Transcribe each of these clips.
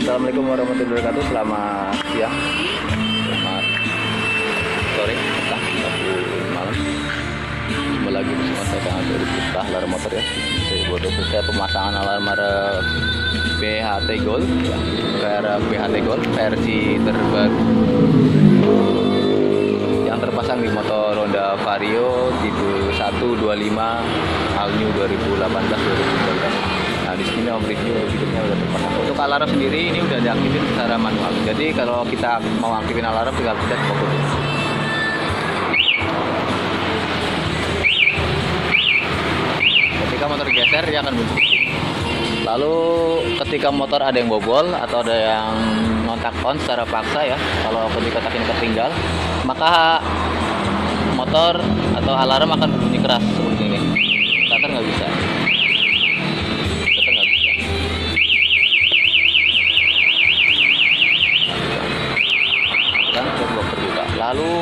Assalamualaikum warahmatullahi wabarakatuh. Selamat siang, selamat sore, petang, malam. Kembali lagi bersama saya dengan dari Putra Alarm Motor ya. Saya bodoh selesai pemasangan alarm BHT Gold ya. BHT Gold versi terbaru yang terpasang di motor Honda Vario tipe 125 All New 2018-2019. Nah, di sini Om review hidupnya udah terpasang. Untuk alarm sendiri ini udah diaktifin secara manual. Jadi kalau kita mau aktifin alarm tinggal pencet tombol. Ketika motor geser dia akan bunyi. Lalu ketika motor ada yang bobol atau ada yang ngontak on secara paksa ya, kalau ketika kotak ini tertinggal, maka motor atau alarm akan berbunyi keras seperti ini. Starter nggak bisa. Lalu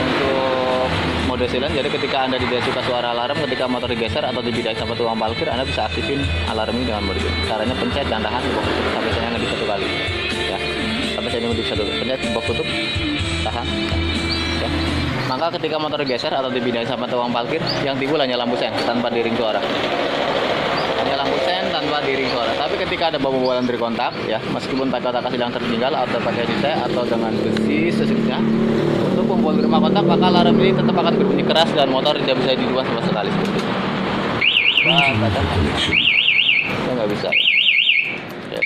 untuk mode silent, jadi ketika Anda tidak suka suara alarm ketika motor digeser atau dipindahin sama tukang parkir, Anda bisa aktifin alarm ini dengan mode silent. Caranya pencet dan tahan box tutup sampai saya ngedip satu kali ya, sampai saya ngedip satu kali, pencet box tutup, tahan ya. Maka ketika motor digeser atau dipindahin sama tukang parkir, yang timbul hanya lampu sen tanpa diring suara. Lampu sen tanpa diring suara. Tapi ketika ada bobolan dari kontak ya, meskipun kotak yang tertinggal atau pakai CC atau dengan besi sejenisnya, untuk pembobol rumah kontak, maka alarm ini tetap akan berbunyi keras dan motor tidak bisa diubah sama sekali seperti itu. Saya nggak bisa. Ya.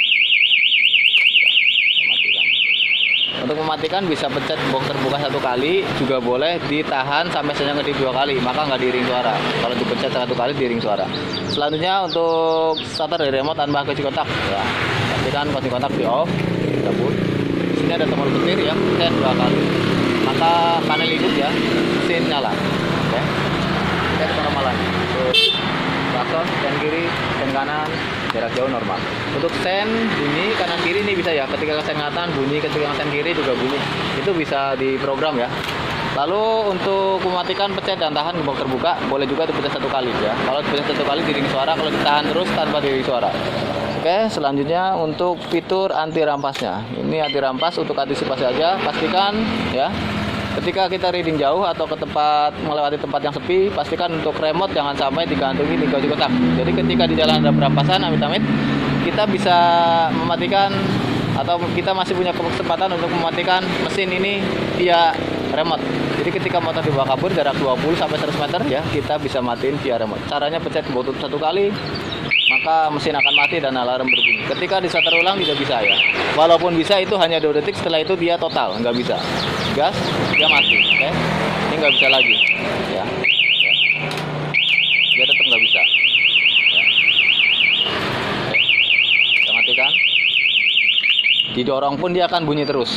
Untuk mematikan bisa pencet box terbuka satu kali, juga boleh ditahan sampai saya ngedip dua kali, maka nggak diring suara. Kalau dipencet satu kali diring suara. Selanjutnya untuk starter dari remote tanpa kunci kontak ya, pastikan kunci kontak di off, cabut. Di sini ada tombol petir ya, pencet dua kali, maka panel hidup ya, mesin nyala. Oke, kita kenormalan. Untuk klakson sen kiri, sen kanan, jarak jauh normal. Untuk sen bunyi kanan kiri ini bisa ya, ketika sen kanan bunyi, ketika sen kiri juga bunyi. Itu bisa diprogram ya. Lalu untuk mematikan pencet dan tahan box terbuka, boleh juga dipencet satu kali ya. Kalau dipencet satu kali diring suara, kalau ditahan terus tanpa diring suara. Oke, selanjutnya untuk fitur anti rampasnya. Ini anti rampas untuk antisipasi aja. Pastikan ya, ketika kita reading jauh atau ke tempat melewati tempat yang sepi, pastikan untuk remote jangan sampai digantungi di kunci kotak. Jadi ketika di jalan ada perampasan, amit-amit, kita bisa mematikan atau kita masih punya kesempatan untuk mematikan mesin ini via remote. Jadi ketika motor dibawa kabur jarak 20 sampai 100 meter ya, kita bisa matiin via remote. Caranya pencet button satu kali, maka mesin akan mati dan alarm berbunyi. Ketika di starter ulang tidak bisa ya. Walaupun bisa itu hanya 2 detik, setelah itu dia total nggak bisa. Gas, dia mati. Oke. Ini nggak bisa lagi ya. Dia tetap nggak bisa. Ya. Kita matikan. Didorong pun dia akan bunyi terus.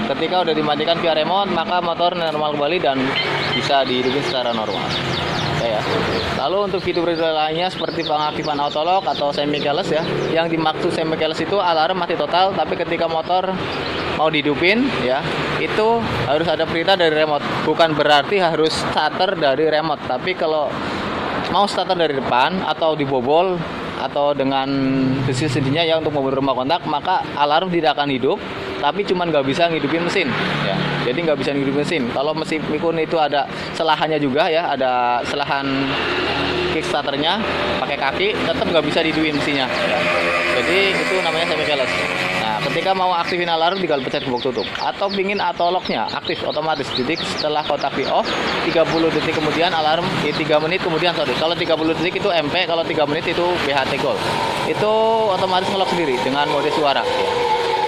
Ketika udah dimatikan via remote, maka motor normal kembali dan bisa dihidupin secara normal. Oke ya. Lalu untuk fitur lainnya seperti pengaktifan auto lock atau semi keyless ya. Yang dimaksud semi keyless itu alarm mati total, tapi ketika motor mau dihidupin ya, itu harus ada perintah dari remote. Bukan berarti harus starter dari remote, tapi kalau mau starter dari depan atau dibobol atau dengan besi sedinya ya untuk mobil rumah kontak, maka alarm tidak akan hidup, tapi cuman nggak bisa ngidupin mesin ya. Jadi nggak bisa ngidupin mesin. Kalau mesin mikun itu ada selahannya juga ya, ada selahan kickstarternya pakai kaki, tetap nggak bisa dihidupin mesinnya ya. Jadi itu namanya semi keyless. Nah, ketika mau aktifin alarm tinggal pencet box tutup. Atau pingin auto lock-nya aktif otomatis. Jadi setelah kotak di off, 30 detik kemudian alarm, 3 menit kemudian sorry. Kalau 30 detik itu MP, kalau 3 menit itu BHT Gold. Itu otomatis ngelock sendiri dengan mode suara ya.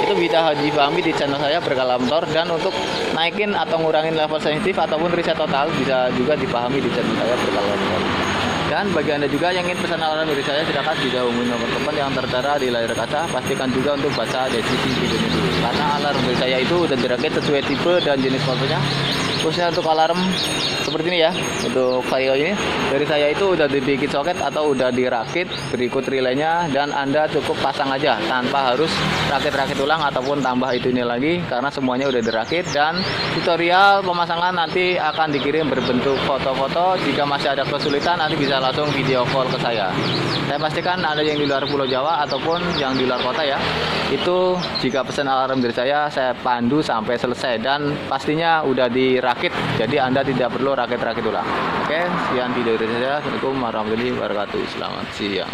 Itu bisa dipahami di channel saya Berkala Motor, dan untuk naikin atau ngurangin level sensitif ataupun reset total bisa juga dipahami di channel saya Berkala Motor. Dan bagi Anda juga yang ingin pesan alarm dari saya, silakan bisa hubungi nomor telepon yang tertera di layar kaca. Pastikan juga untuk baca deskripsi videonya dulu, karena alarm dari saya itu udah dirakit sesuai tipe dan jenis motornya. Khususnya untuk alarm seperti ini ya, untuk Vario ini dari saya itu udah dibikin soket atau udah dirakit, berikut relaynya, dan Anda cukup pasang aja tanpa harus rakit-rakit ulang ataupun tambah itu ini lagi, karena semuanya udah dirakit. Dan tutorial pemasangan nanti akan dikirim berbentuk foto-foto. Jika masih ada kesulitan nanti bisa langsung video call ke saya. Saya pastikan Anda yang di luar Pulau Jawa ataupun yang di luar kota ya, itu jika pesan alarm dari saya pandu sampai selesai dan pastinya udah dirakit, jadi Anda tidak perlu rakit-rakit ulang. Oke, sekian video dari saya. Assalamualaikum warahmatullahi wabarakatuh. Selamat siang.